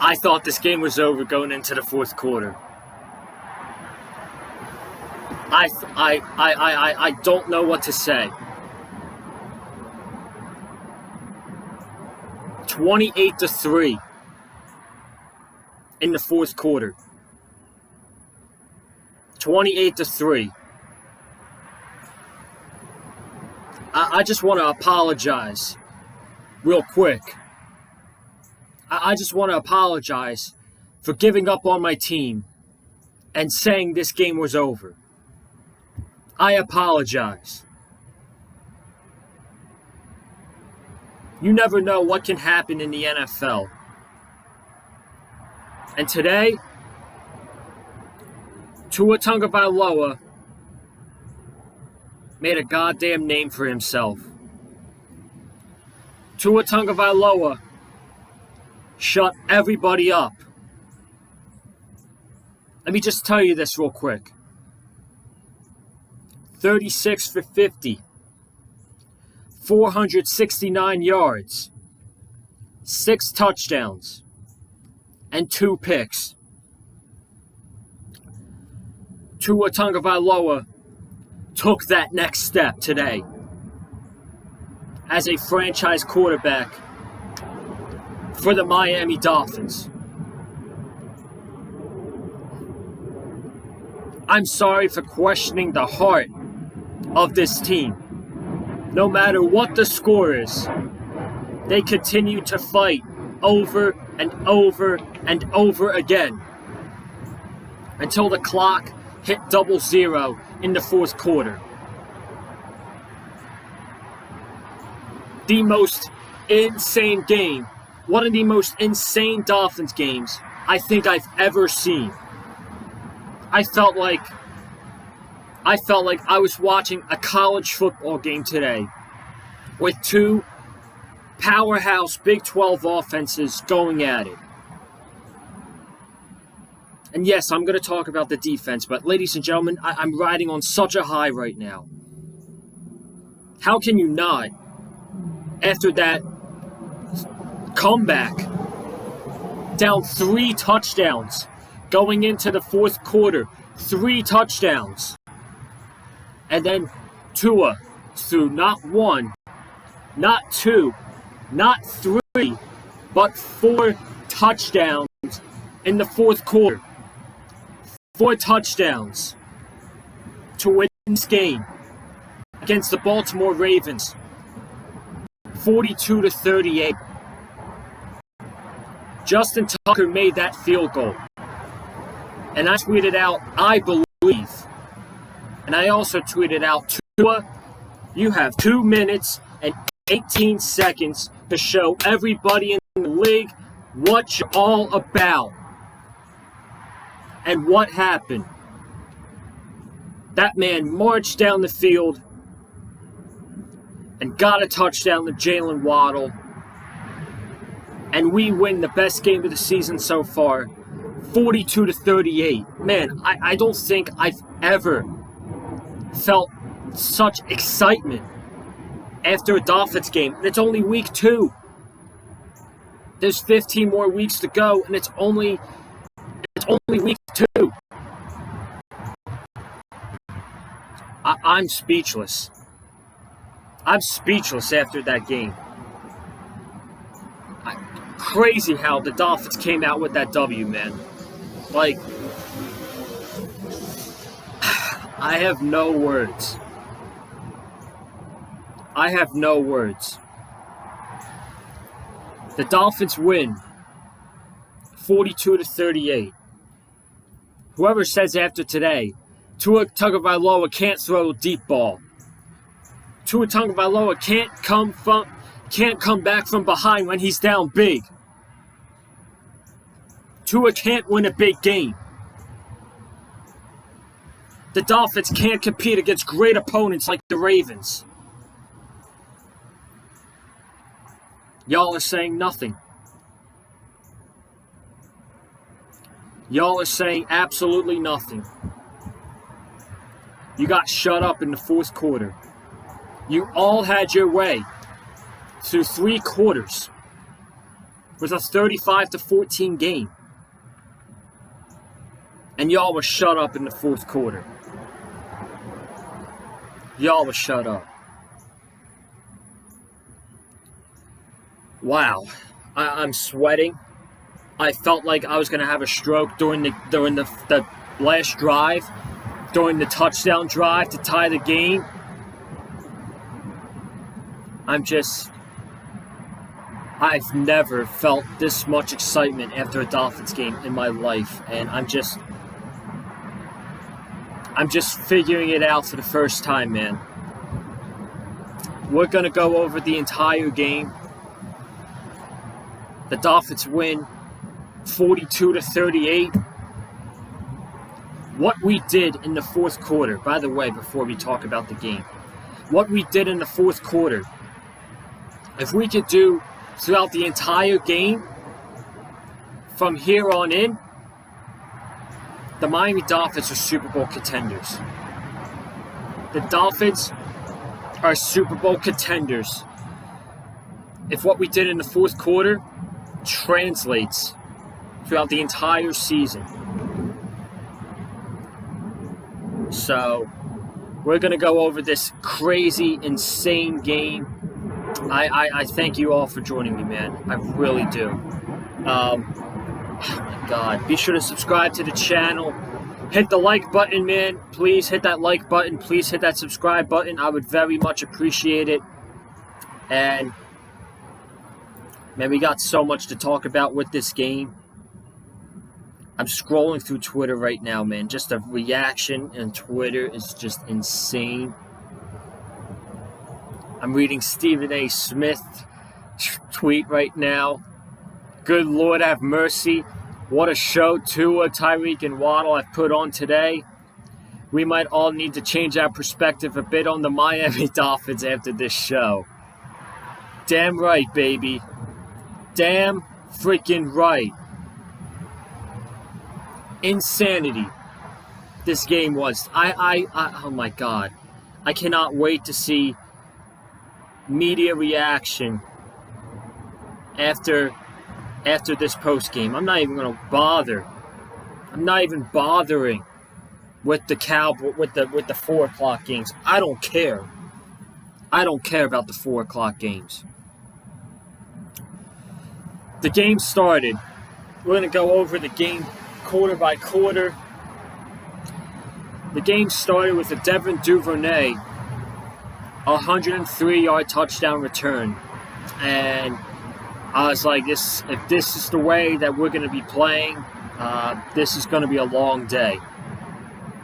I thought this game was over going into the fourth quarter. I don't know what to say. 28-3 in the fourth quarter. 28-3. I just want to apologize real quick. I just want to apologize for giving up on my team and saying this game was over. I apologize. You never know what can happen in the NFL. And today, Tua Tagovailoa made a goddamn name for himself. Tua Tagovailoa shut everybody up. Let me just tell you this real quick. 36 for 50. 469 yards. 6 touchdowns. And 2 picks. Tua Tagovailoa took that next step today as a franchise quarterback for the Miami Dolphins. I'm sorry for questioning the heart of this team. No matter what the score is, they continue to fight over and over and over again until the clock hit 00 in the fourth quarter. The most insane game, one of the most insane Dolphins games I think I've ever seen. I felt like I was watching a college football game today with 2 powerhouse Big 12 offenses going at it. And yes, I'm going to talk about the defense, but ladies and gentlemen, I'm riding on such a high right now. How can you not, after that comeback, down 3 touchdowns, going into the fourth quarter, 3 touchdowns, and then Tua threw not 1, not 2, not 3, but 4 touchdowns in the fourth quarter. 4 touchdowns to win this game against the Baltimore Ravens, 42-38. Justin Tucker made that field goal. And I tweeted out, I believe. And I also tweeted out, Tua, you have 2 minutes and 18 seconds to show everybody in the league what you're all about. And what happened? That man marched down the field and got a touchdown to Jalen Waddle. And we win the best game of the season so far, 42-38. Man, I don't think I've ever felt such excitement after a Dolphins game. And it's only week 2. There's 15 more weeks to go, and it's only week 2. I'm speechless. I'm speechless after that game. Crazy how the Dolphins came out with that W, man. Like, I have no words. I have no words. The Dolphins win 42-38. Whoever says after today, Tua Tagovailoa can't throw a deep ball. Tua Tagovailoa can't come back from behind when he's down big. Tua can't win a big game. The Dolphins can't compete against great opponents like the Ravens. Y'all are saying nothing. Y'all are saying absolutely nothing. You got shut up in the fourth quarter. You all had your way through 3 quarters. was a 35-14 game. And y'all was shut up in the fourth quarter. Y'all was shut up. Wow. I'm sweating. I felt like I was going to have a stroke during the last drive, during the touchdown drive to tie the game. I've never felt this much excitement after a Dolphins game in my life, and I'm just figuring it out for the first time, man. We're going to go over the entire game. The Dolphins win 42-38. What we did in the fourth quarter, by the way, before we talk about the game, what we did in the fourth quarter, if we could do throughout the entire game, from here on in, the Miami Dolphins are Super Bowl contenders. The Dolphins are Super Bowl contenders. If what we did in the fourth quarter translates throughout the entire season. So, we're going to go over this crazy, insane game. I thank you all for joining me, man. I really do. Oh my God. Be sure to subscribe to the channel. Hit the like button, man. Please hit that like button. Please hit that subscribe button. I would very much appreciate it. And, man, we got so much to talk about with this game. I'm scrolling through Twitter right now, man. Just a reaction on Twitter is just insane. I'm reading Stephen A. Smith tweet right now. Good Lord have mercy. What a show Tua, Tyreek, and Waddle have put on today. We might all need to change our perspective a bit on the Miami Dolphins after this show. Damn right, baby. Damn freaking right. Insanity. This game was. Oh my God. I cannot wait to see media reaction after this post game. I'm not even going to bother. I'm not even bothering with the 4 o'clock games. I don't care. I don't care about the 4 o'clock games. The game started. We're going to go over the game quarter by quarter. The game started with a Devin Duvernay 103-yard touchdown return. And I was like, if this is the way that we're going to be playing, this is going to be a long day.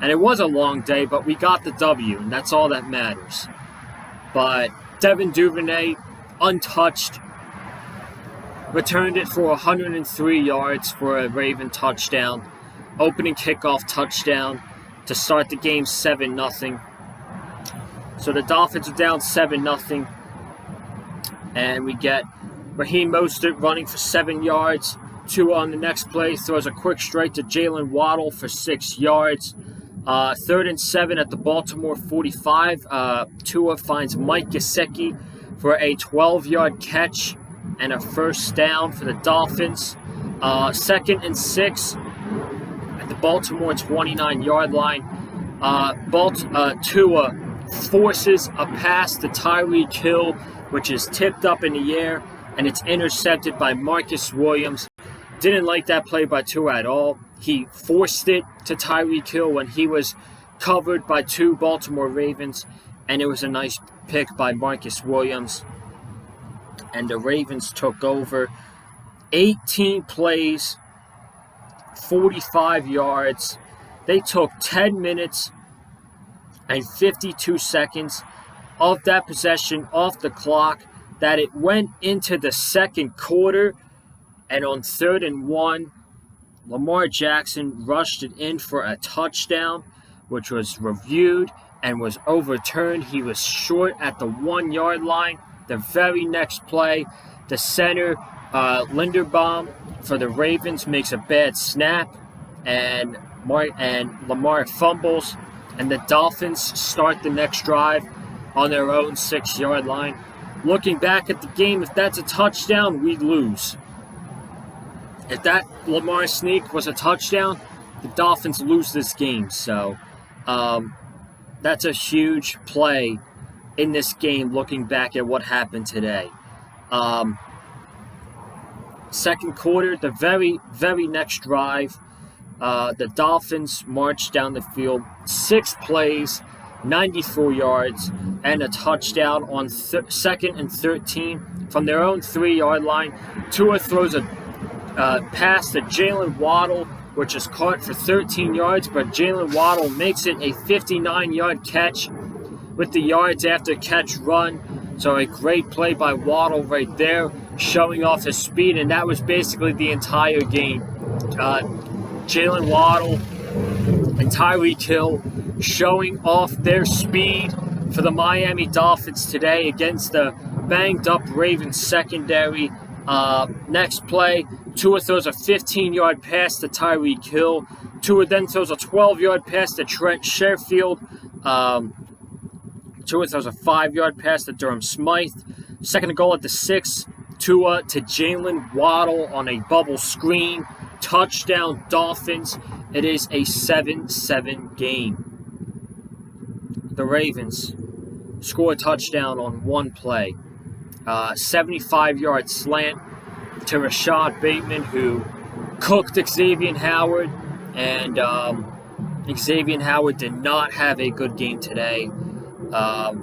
And it was a long day, but we got the W, and that's all that matters. But Devin Duvernay, untouched, returned it for 103 yards for a Raven touchdown. Opening kickoff touchdown to start the game 7-0. So the Dolphins are down 7-0. And we get Raheem Mostert running for 7 yards. Tua on the next play throws a quick straight to Jalen Waddle for 6 yards. 3rd and 7 at the Baltimore 45. Tua finds Mike Gesicki for a 12-yard catch and a first down for the Dolphins. 2nd and 6 at the Baltimore 29-yard line. Tua forces a pass to Tyreek Hill, which is tipped up in the air, and it's intercepted by Marcus Williams. Didn't like that play by Tua at all. He forced it to Tyreek Hill when he was covered by 2 Baltimore Ravens, and it was a nice pick by Marcus Williams. And the Ravens took over. 18 plays, 45 yards. They took 10 minutes and 52 seconds of that possession off the clock, that it went into the second quarter. And on 3rd and 1, Lamar Jackson rushed it in for a touchdown, which was reviewed and was overturned. He was short at the 1-yard line. The very next play, the center, Linderbaum, for the Ravens makes a bad snap, and Lamar fumbles, and the Dolphins start the next drive on their own 6-yard line. Looking back at the game, if that's a touchdown, we lose. If that Lamar sneak was a touchdown, the Dolphins lose this game. So that's a huge play in this game looking back at what happened today. Second quarter, the very, very next drive, the Dolphins marched down the field, 6 plays, 94 yards, and a touchdown on second and 13 from their own 3-yard line. Tua throws a pass to Jalen Waddle, which is caught for 13 yards, but Jalen Waddle makes it a 59-yard catch with the yards after catch run. So a great play by Waddle right there, showing off his speed, and that was basically the entire game. Jalen Waddle and Tyreek Hill showing off their speed for the Miami Dolphins today against the banged-up Ravens secondary. Next play, Tua throws a 15-yard pass to Tyreek Hill. Tua then throws a 12-yard pass to Trent Sherfield. Tua throws a 5-yard pass to Durham Smythe. Second and goal at the 6. Tua to Jalen Waddle on a bubble screen. Touchdown Dolphins. It is a 7-7 game. The Ravens score a touchdown on one play. 75-yard slant to Rashad Bateman, who cooked Xavier Howard. And Xavier Howard did not have a good game today.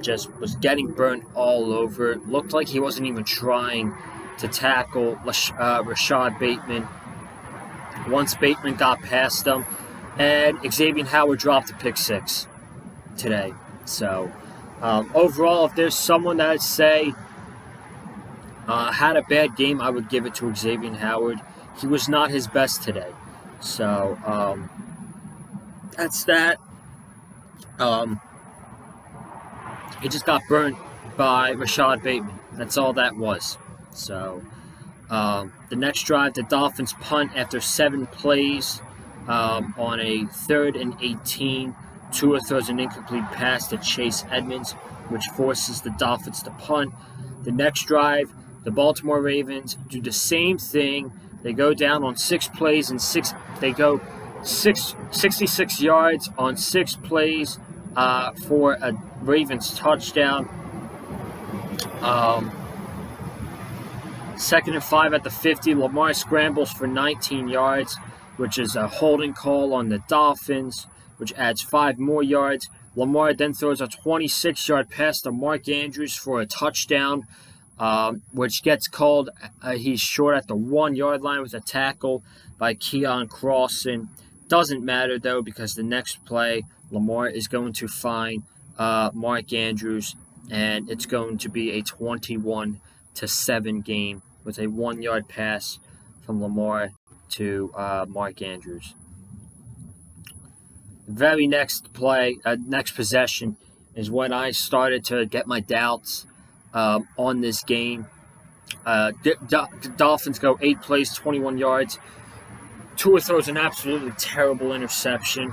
Just was getting burnt all over. Looked like he wasn't even trying to tackle Rashad Bateman once Bateman got past him. And Xavier Howard dropped a pick 6 today. So overall, if there's someone that I'd say had a bad game, I would give it to Xavier Howard. He was not his best today. So that's that. He just got burnt by Rashad Bateman. That's all that was. So the next drive, the Dolphins punt after 7 plays on a 3rd and 18. Tua throws an incomplete pass to Chase Edmonds, which forces the Dolphins to punt. The next drive, the Baltimore Ravens do the same thing. They go down on 6 plays and 66 yards on 6 plays for a Ravens touchdown. 2nd and 5 at the 50. Lamar scrambles for 19 yards, which is a holding call on the Dolphins, which adds 5 more yards. Lamar then throws a 26-yard pass to Mark Andrews for a touchdown, which gets called. He's short at the 1-yard line with a tackle by Keon Crossan. Doesn't matter, though, because the next play, Lamar is going to find Mark Andrews, and it's going to be a 21-7 game with a 1-yard pass from Lamar to Mark Andrews. The very next play, next possession, is when I started to get my doubts on this game. The Dolphins go 8 plays, 21 yards. Tua throws an absolutely terrible interception.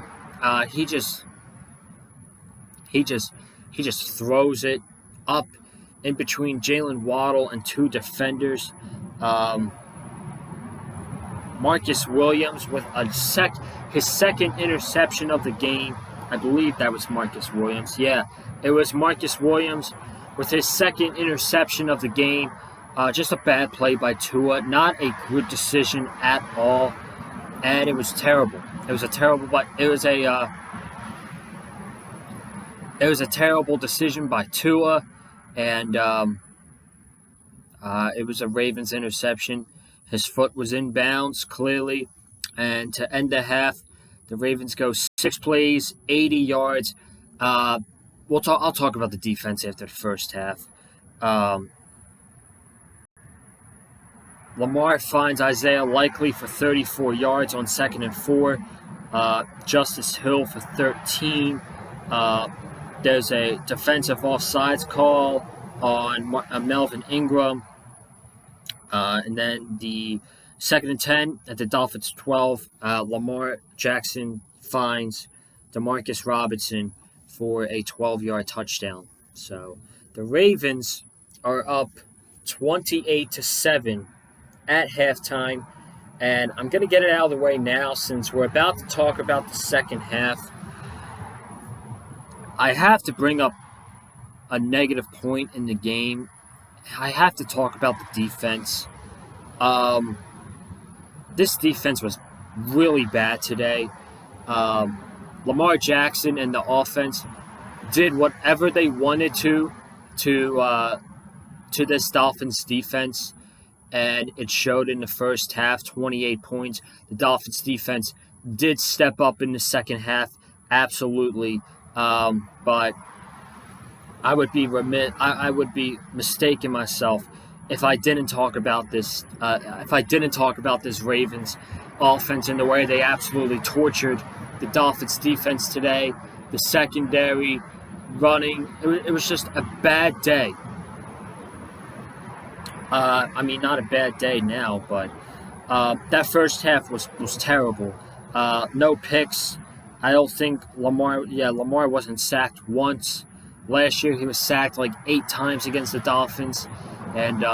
He just throws it up in between Jalen Waddle and 2 defenders. Marcus Williams with his second interception of the game. I believe that was Marcus Williams. Yeah, it was Marcus Williams with his second interception of the game. Just a bad play by Tua. Not a good decision at all. And it was terrible. It was a terrible decision by Tua, and it was a Ravens interception. His foot was in bounds, clearly. And to end the half, the Ravens go 6 plays, 80 yards. I'll talk about the defense after the first half. Lamar finds Isaiah Likely for 34 yards on 2nd and 4. Justice Hill for 13. There's a defensive offsides call on Melvin Ingram. And then the 2nd and 10 at the Dolphins 12. Lamar Jackson finds Demarcus Robinson for a 12-yard touchdown. So the Ravens are up 28-7 at halftime. And I'm going to get it out of the way now since we're about to talk about the second half. I have to bring up a negative point in the game. I have to talk about the defense. This defense was really bad today. Lamar Jackson and the offense did whatever they wanted to this Dolphins defense, and it showed in the first half. 28 points. The Dolphins defense did step up in the second half, absolutely, but I would be I would be mistaking myself if I didn't talk about this. If I didn't talk about this Ravens offense and the way they absolutely tortured the Dolphins defense today. The secondary running, it was just a bad day. I mean, not a bad day now, but that first half was terrible. No picks. I don't think Lamar wasn't sacked once. Last year he was sacked like 8 times against the Dolphins, and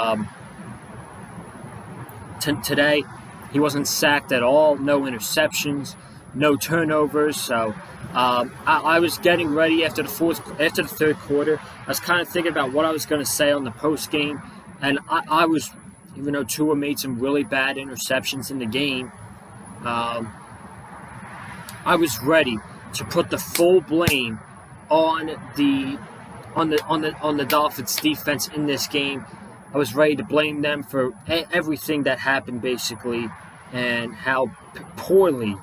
today he wasn't sacked at all. No interceptions, no turnovers. So I was getting ready after the third quarter. I was kind of thinking about what I was going to say on the post game, and I was, even though Tua made some really bad interceptions in the game, I was ready to put the full blame on the Dolphins defense in this game. I was ready to blame them for everything that happened, basically, and how poorly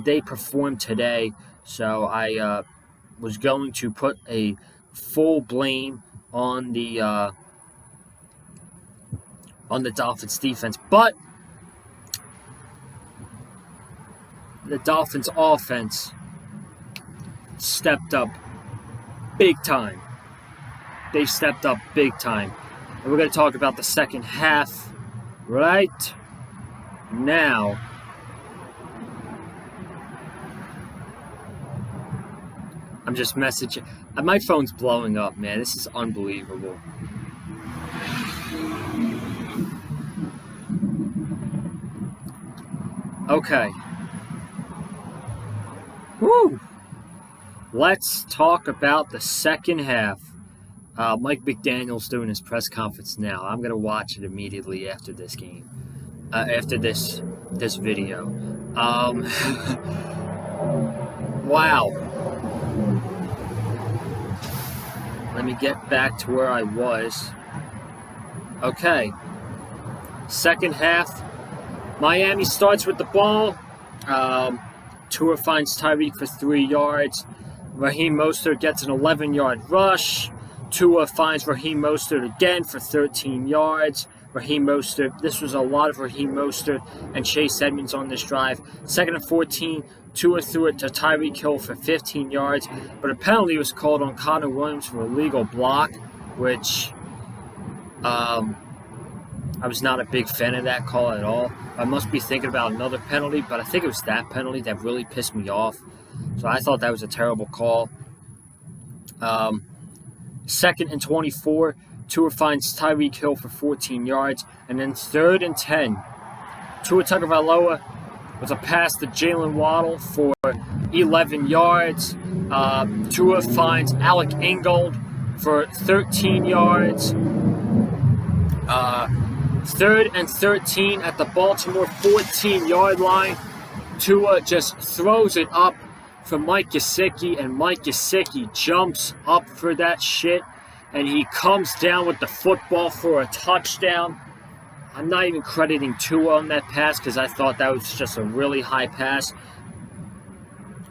they performed today. So I was going to put a full blame on the Dolphins defense, but the Dolphins offense stepped up big time. They stepped up big time. And we're going to talk about the second half right now. I'm just messaging. My phone's blowing up, man. This is unbelievable. Okay. Woo! Let's talk about the second half. Mike McDaniel's doing his press conference now. I'm going to watch it immediately after this game. After this video. Wow. Let me get back to where I was. Okay. Second half. Miami starts with the ball. Tua finds Tyreek for 3 yards. Raheem Mostert gets an 11-yard rush. Tua finds Raheem Mostert again for 13 yards. Raheem Mostert, this was a lot of Raheem Mostert and Chase Edmonds on this drive. 2nd and 14, Tua threw it to Tyreek Hill for 15 yards, but a penalty was called on Connor Williams for a legal block, which I was not a big fan of that call at all. I must be thinking about another penalty, but I think it was that penalty that really pissed me off. So I thought that was a terrible call. 2nd and 24, Tua finds Tyreek Hill for 14 yards. And then 3rd and 10, Tua Tagovailoa with a pass to Jalen Waddle for 11 yards. Tua finds Alec Ingold for 13 yards. 3rd and 13 at the Baltimore 14-yard line. Tua just throws it up for Mike Gesicki, and Mike Gesicki jumps up for that shit, and he comes down with the football for a touchdown. I'm not even crediting Tua on that pass because I thought that was just a really high pass.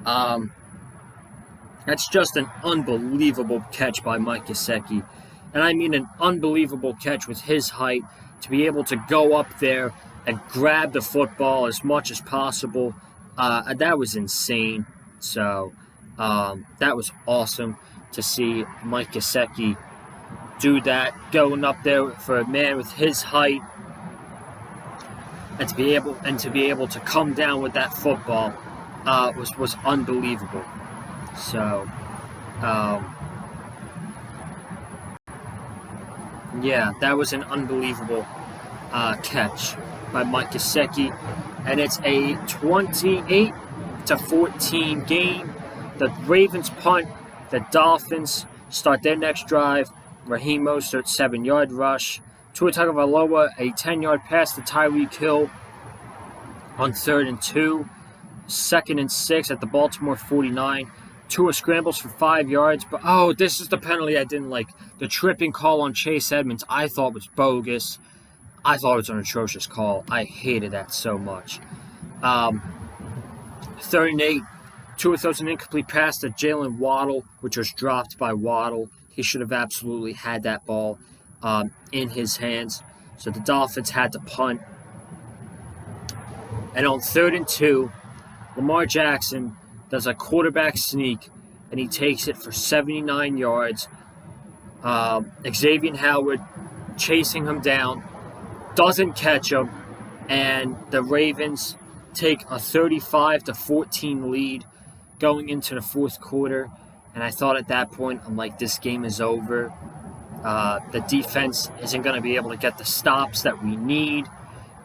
That's just an unbelievable catch by Mike Gesicki. And I mean an unbelievable catch with his height to be able to go up there and grab the football as much as possible. That was insane. So that was awesome to see Mike Gesicki do that, going up there for a man with his height, and to be able to come down with that football was unbelievable. So yeah, that was an unbelievable catch by Mike Gesicki, and it's a 28-14 game. The Ravens punt. The Dolphins start their next drive. Raheem Mostert, 7-yard rush. Tua Tagovailoa, a 10-yard pass to Tyreek Hill on 3rd and 2. 2nd and 6 at the Baltimore 49. Tua scrambles for 5 yards. But, this is the penalty I didn't like. The tripping call on Chase Edmonds I thought was bogus. I thought it was an atrocious call. I hated that so much. 3rd and 8. Tua throws an incomplete pass to Jalen Waddle, which was dropped by Waddle. He should have absolutely had that ball in his hands. So the Dolphins had to punt. And on 3rd and 2, Lamar Jackson does a quarterback sneak, and he takes it for 79 yards. Xavier Howard chasing him down, doesn't catch him, and the Ravens take a 35-14 lead going into the fourth quarter. And I thought at that point, I'm like, this game is over. The defense isn't going to be able to get the stops that we need,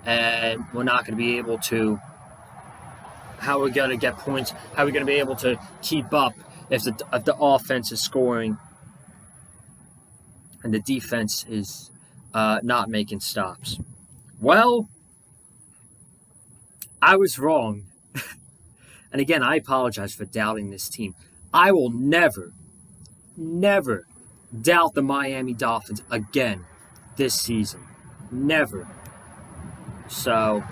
and we're not going to be able to. How are we going to get points? How are we going to be able to keep up if the offense is scoring and the defense is not making stops? Well, I was wrong. And again, I apologize for doubting this team. I will never doubt the Miami Dolphins again this season. Never. So,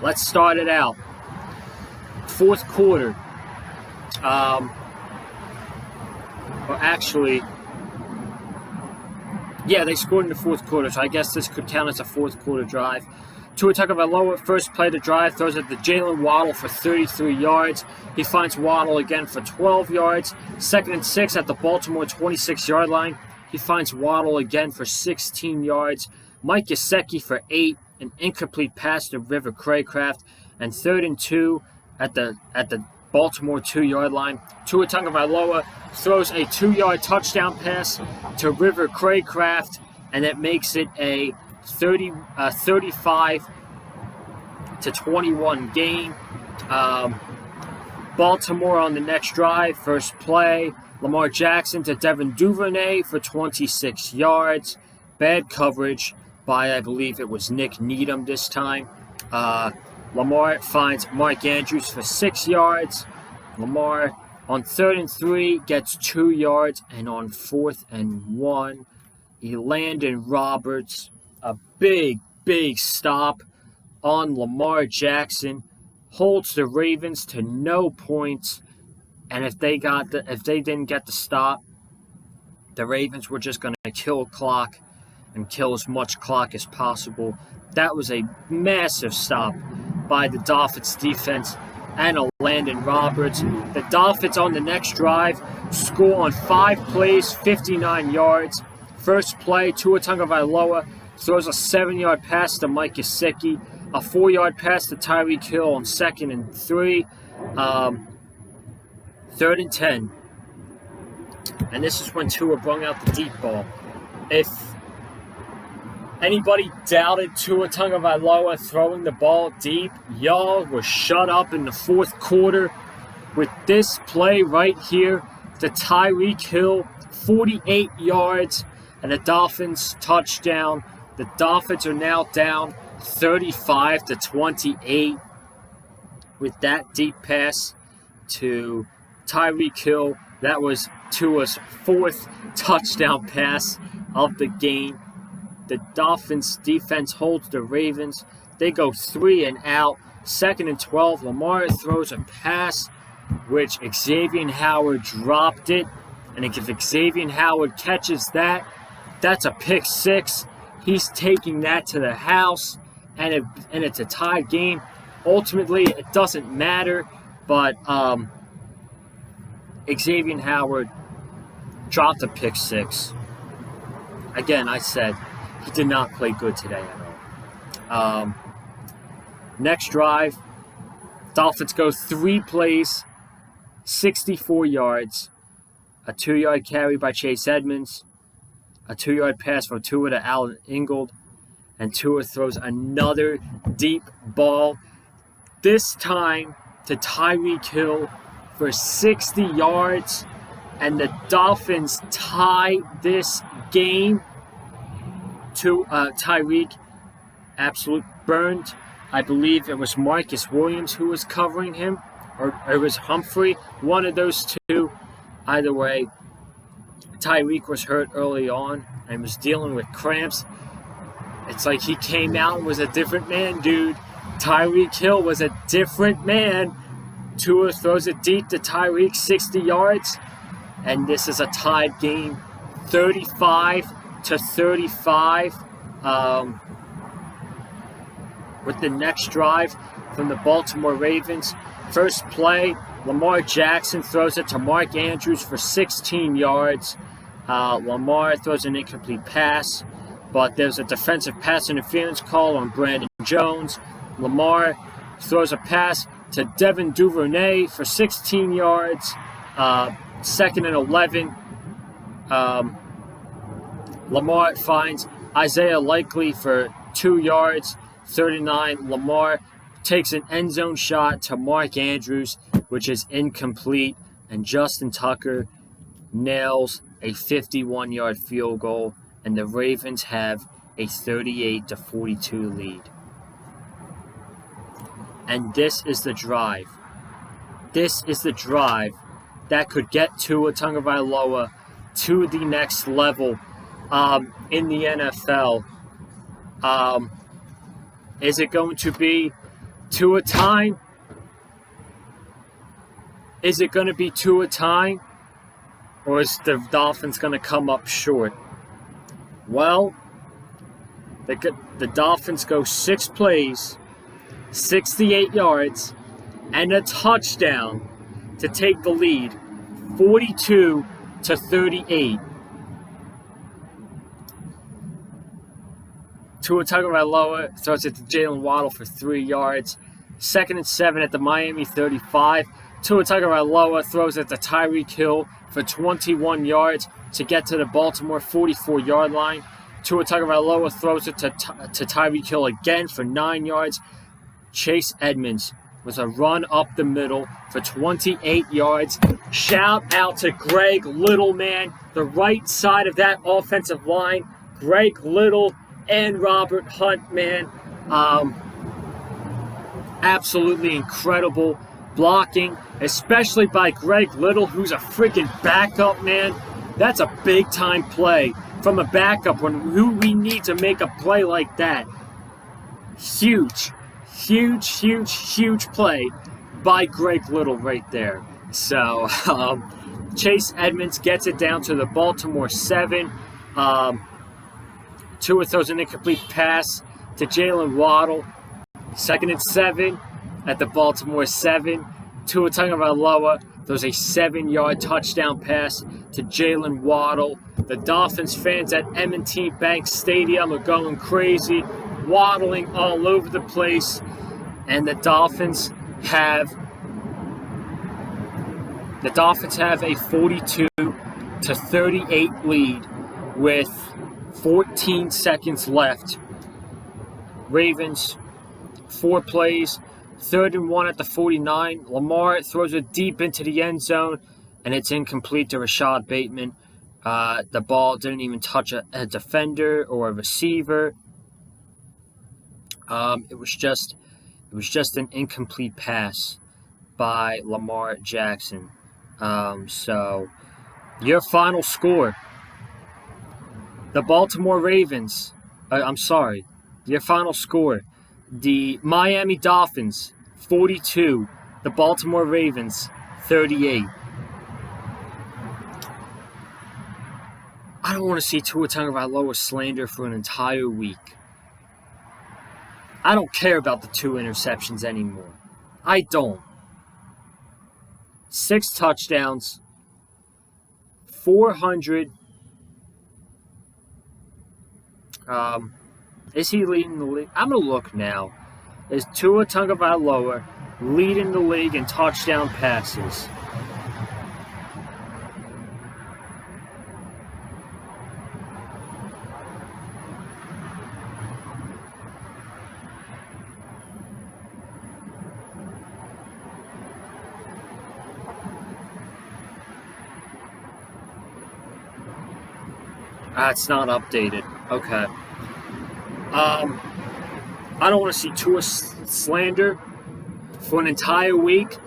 let's start it out. Fourth quarter. They scored in the fourth quarter, so I guess this could count as a fourth quarter drive. Tua Tagovailoa, first play of the drive, throws it to Jalen Waddle for 33 yards. He finds Waddle again for 12 yards. 2nd and 6 at the Baltimore 26-yard line. He finds Waddle again for 16 yards. Mike Gesicki for 8, an incomplete pass to River Craycraft. And 3rd and 2 at the Baltimore 2-yard line. Tua Tagovailoa throws a 2-yard touchdown pass to River Craycraft, and it makes it a 35-21 game. Baltimore on the next drive, first play, Lamar Jackson to Devin Duvernay for 26 yards. Bad coverage by, I believe it was Nick Needham this time. Lamar finds Mark Andrews for 6 yards. Lamar on 3rd and 3 gets 2 yards, and on 4th and 1, Landon Roberts, a big stop on Lamar Jackson, holds the Ravens to no points. And if they didn't get the stop, the Ravens were just going to kill clock and kill as much clock as possible. That was a massive stop by the Dolphins defense and a Landon Roberts. The Dolphins on the next drive score on 5 plays, 59 yards. First play, Tua Tagovailoa throws a 7-yard pass to Mike Gesicki, a 4-yard pass to Tyreek Hill on 2nd and 3, 3rd and 10. And this is when Tua brung out the deep ball. If anybody doubted Tua Tagovailoa throwing the ball deep, y'all were shut up in the fourth quarter with this play right here. The Tyreek Hill, 48 yards, and the Dolphins touchdown. The Dolphins are now down 35-28 with that deep pass to Tyreek Hill. That was Tua's 4th touchdown pass of the game. The Dolphins defense holds the Ravens. They go 3 and out. 2nd and 12. Lamar throws a pass, which Xavier Howard dropped it. And if Xavier Howard catches that, that's a pick 6. He's taking that to the house, and it's a tied game. Ultimately, it doesn't matter, but Xavier Howard dropped a pick 6. Again, I said he did not play good today at all. Next drive, Dolphins go 3 plays, 64 yards, a 2-yard carry by Chase Edmonds, a 2-yard pass from Tua to Allen Ingold, and Tua throws another deep ball, this time to Tyreek Hill for 60 yards, and the Dolphins tie this game. To Tyreek, absolute burned. I believe it was Marcus Williams who was covering him, or it was Humphrey, one of those two. Either way, Tyreek was hurt early on and was dealing with cramps. It's like he came out and was a different man, dude. Tyreek Hill was a different man. Tua throws it deep to Tyreek, 60 yards, and this is a tied game, 35-35. With the next drive from the Baltimore Ravens. First play, Lamar Jackson throws it to Mark Andrews for 16 yards. Lamar throws an incomplete pass, but there's a defensive pass interference call on Brandon Jones. Lamar throws a pass to Devin Duvernay for 16 yards. Second and 11. Lamar finds Isaiah Likely for 2 yards. 39. Lamar takes an end zone shot to Mark Andrews, which is incomplete, and Justin Tucker nails a 51-yard field goal, and the Ravens have a 38-42 lead. And this is the drive. This is the drive that could get Tua Tagovailoa to the next level in the NFL. Is it going to be Tua time? Is it going to be Tua time? Or is the Dolphins going to come up short? Well, the Dolphins go 6 plays, 68 yards, and a touchdown to take the lead, 42-38. Tua Tagovailoa throws it to Jalen Waddle for 3 yards. 2nd and 7 at the Miami 35. Tua Tagovailoa throws it to Tyreek Hill for 21 yards to get to the Baltimore 44-yard line. Tua Tagovailoa throws it to Tyreek Hill again for 9 yards. Chase Edmonds with a run up the middle for 28 yards. Shout out to Greg Little, man. The right side of that offensive line. Greg Little and Robert Hunt, man. Absolutely incredible blocking, especially by Greg Little, who's a freaking backup, man. That's a big-time play from a backup who we need to make a play like that. Huge play by Greg Little right there. So, Chase Edmonds gets it down to the Baltimore 7. Tua throws an incomplete pass to Jalen Waddle. 2nd and 7 at the Baltimore 7. Tua Tagovailoa throws a 7-yard touchdown pass to Jalen Waddle. The Dolphins fans at M&T Bank Stadium are going crazy, waddling all over the place, and the Dolphins have a 42-38 lead with 14 seconds left. Ravens, 4 plays, 3rd and 1 at the 49. Lamar throws it deep into the end zone, and it's incomplete to Rashad Bateman. The ball didn't even touch a defender or a receiver. It was just an incomplete pass by Lamar Jackson. So, your final score. The Baltimore Ravens, your final score. The Miami Dolphins, 42. The Baltimore Ravens, 38. I don't want to see Tua Tagovailoa slander for an entire week. I don't care about the 2 interceptions anymore. I don't. 6 touchdowns, 400. Is he leading the league? I'm going to look now. Is Tua Tagovailoa leading the league in touchdown passes? It's not updated. Okay. I don't want to see Tua slander for an entire week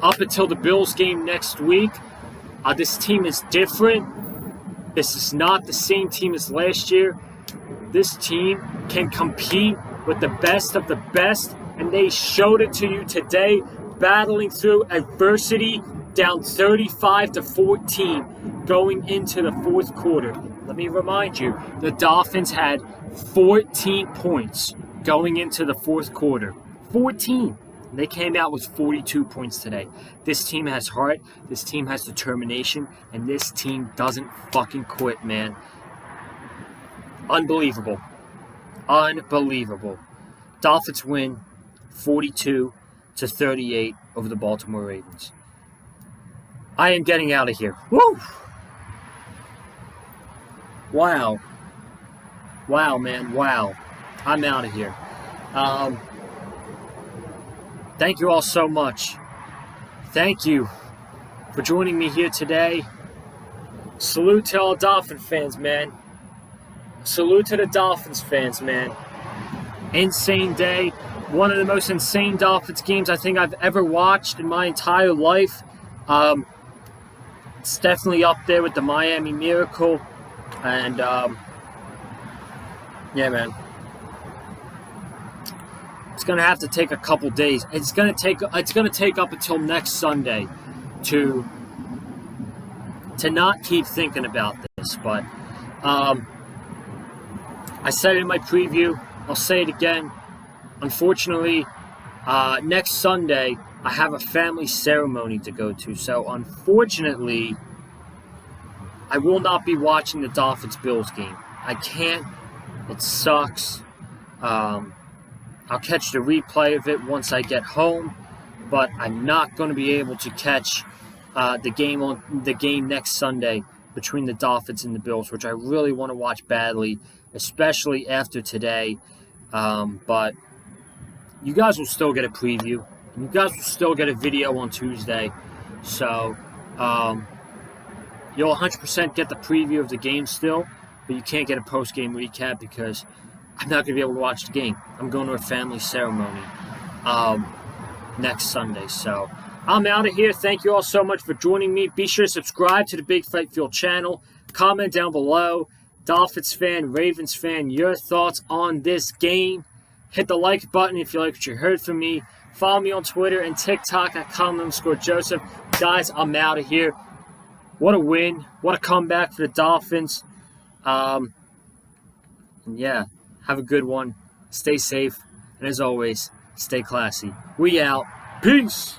up until the Bills game next week. This team is different. This is not the same team as last year. This team can compete with the best of the best, and they showed it to you today, battling through adversity, down 35-14 going into the fourth quarter. Let me remind you, the Dolphins had 14 points going into the fourth quarter. 14. They came out with 42 points today. This team has heart, this team has determination, and this team doesn't fucking quit, man. Unbelievable. Unbelievable. Dolphins win 42-38 over the Baltimore Ravens. I am getting out of here. Woo! Wow. Wow, man. Wow. I'm out of here. Thank you all so much. Thank you for joining me here today. Salute to all Dolphin fans, man. Salute to the Dolphins fans, man. Insane day. One of the most insane Dolphins games I think I've ever watched in my entire life. It's definitely up there with the Miami Miracle. And, yeah, man. It's going to have to take a couple days. It's going to take up until next Sunday to not keep thinking about this. But I said it in my preview. I'll say it again. Unfortunately, next Sunday, I have a family ceremony to go to. So, unfortunately, I will not be watching the Dolphins-Bills game. I can't. It sucks. I'll catch the replay of it once I get home, but I'm not going to be able to catch the game next Sunday between the Dolphins and the Bills, which I really want to watch badly, especially after today. But you guys will still get a preview. You guys will still get a video on Tuesday. So you'll 100% get the preview of the game still, but you can't get a post-game recap because I'm not going to be able to watch the game. I'm going to a family ceremony next Sunday. So I'm out of here. Thank you all so much for joining me. Be sure to subscribe to the Big Fight Field channel. Comment down below. Dolphins fan, Ravens fan, your thoughts on this game. Hit the like button if you like what you heard from me. Follow me on Twitter and TikTok at Colin_Joseph. Guys, I'm out of here. What a win. What a comeback for the Dolphins. Yeah. Have a good one. Stay safe. And as always, stay classy. We out. Peace.